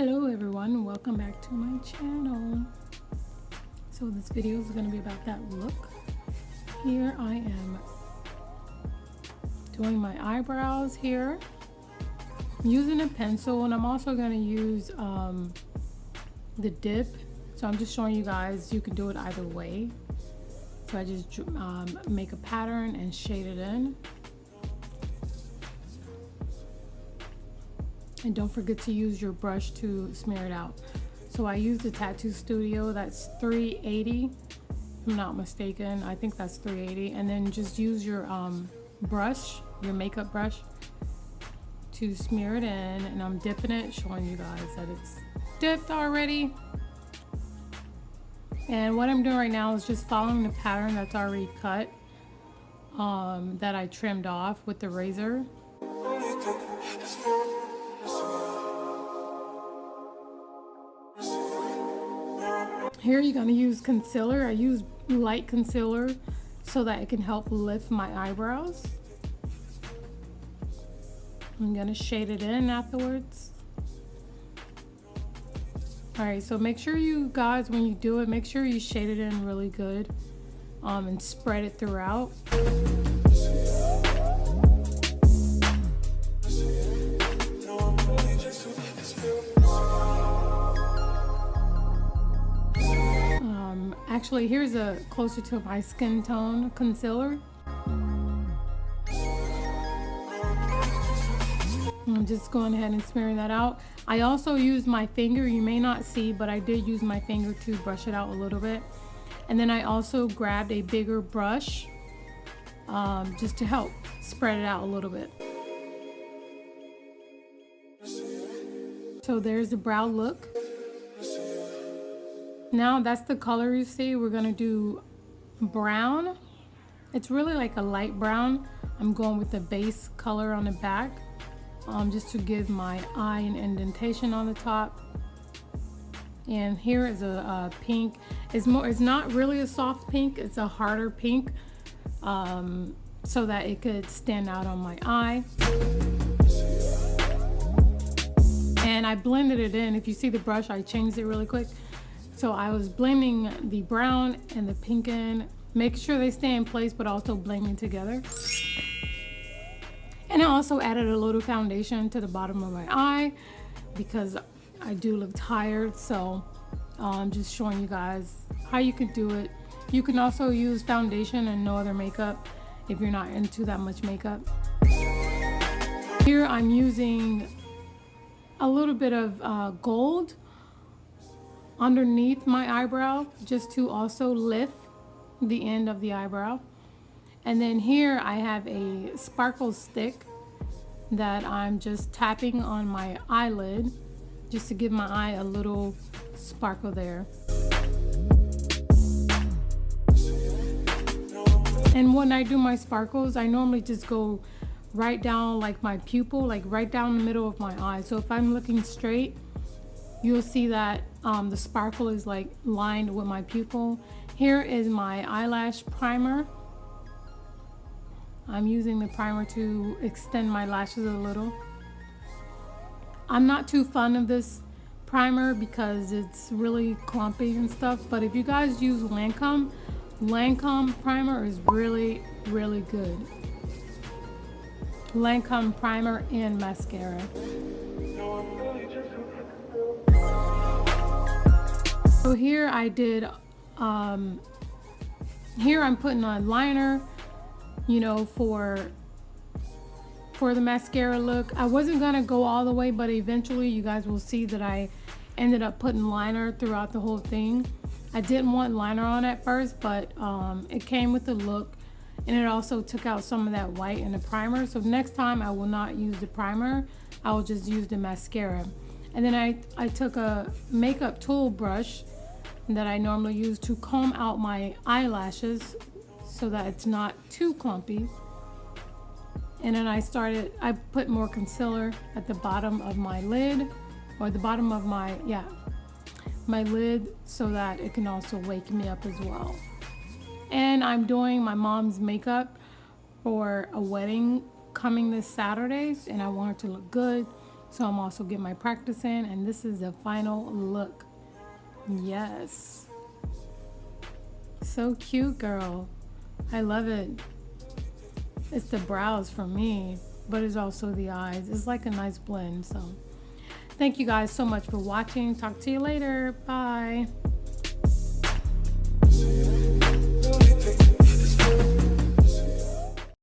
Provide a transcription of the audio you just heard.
Hello everyone, welcome back to my channel. So this video is going to be about that look. Here I am doing my eyebrows here. I'm using a pencil, and I'm also going to use the dip. So I'm just showing you guys you can do it either way. So I just make a pattern and shade it in. And don't forget to use your brush to smear it out. So I use the Tattoo Studio, that's $3.80 if I'm not mistaken. I think that's $3.80. And then just use your brush, your makeup brush, to smear it in. And I'm dipping it, showing you guys that it's dipped already. And what I'm doing right now is just following the pattern that's already cut, that I trimmed off with the razor. Here you're gonna use concealer. I use light concealer so that it can help lift my eyebrows. I'm gonna shade it in afterwards. All right, so make sure you guys, when you do it, make sure you shade it in really good, and spread it throughout. Actually, here's a closer to my skin tone concealer. I'm just going ahead and smearing that out. I also used my finger. You may not see, but I did use my finger to brush it out a little bit. And then I also grabbed a bigger brush just to help spread it out a little bit. So there's the brow look. Now that's the color you see. We're gonna do brown. It's really like a light brown. I'm going with the base color on the back, just to give my eye an indentation on the top. And here is a pink. It's not really a soft pink. It's a harder pink, so that it could stand out on my eye. And I blended it in. If you see the brush, I changed it really quick. So I was blending the brown and the pink in, make sure they stay in place, but also blending together. And I also added a little foundation to the bottom of my eye because I do look tired. So I'm just showing you guys how you could do it. You can also use foundation and no other makeup if you're not into that much makeup. Here I'm using a little bit of gold underneath my eyebrow, just to also lift the end of the eyebrow. And then here I have a sparkle stick that I'm just tapping on my eyelid just to give my eye a little sparkle there. And when I do my sparkles, I normally just go right down like my pupil, like right down the middle of my eye. So if I'm looking straight, you'll see that the sparkle is like lined with my pupil. Here is my eyelash primer. I'm using the primer to extend my lashes a little. I'm not too fond of this primer because it's really clumpy and stuff, but if you guys use Lancome primer is really, really good. Lancome primer and mascara. So here I did, here I'm putting on liner, you know, for the mascara look. I wasn't gonna go all the way, but eventually you guys will see that I ended up putting liner throughout the whole thing. I didn't want liner on at first, but it came with the look, and it also took out some of that white in the primer. So next time I will not use the primer, I will just use the mascara. And then I took a makeup tool brush that I normally use to comb out my eyelashes so that it's not too clumpy. And then I put more concealer at the bottom of my lid, or the bottom of my lid, so that it can also wake me up as well. And I'm doing my mom's makeup for a wedding coming this Saturday, and I want her to look good. So I'm also getting my practice in, and this is the final look. Yes. So cute, girl. I love it. It's the brows for me, but it's also the eyes. It's like a nice blend. So thank you guys so much for watching. Talk to you later. Bye.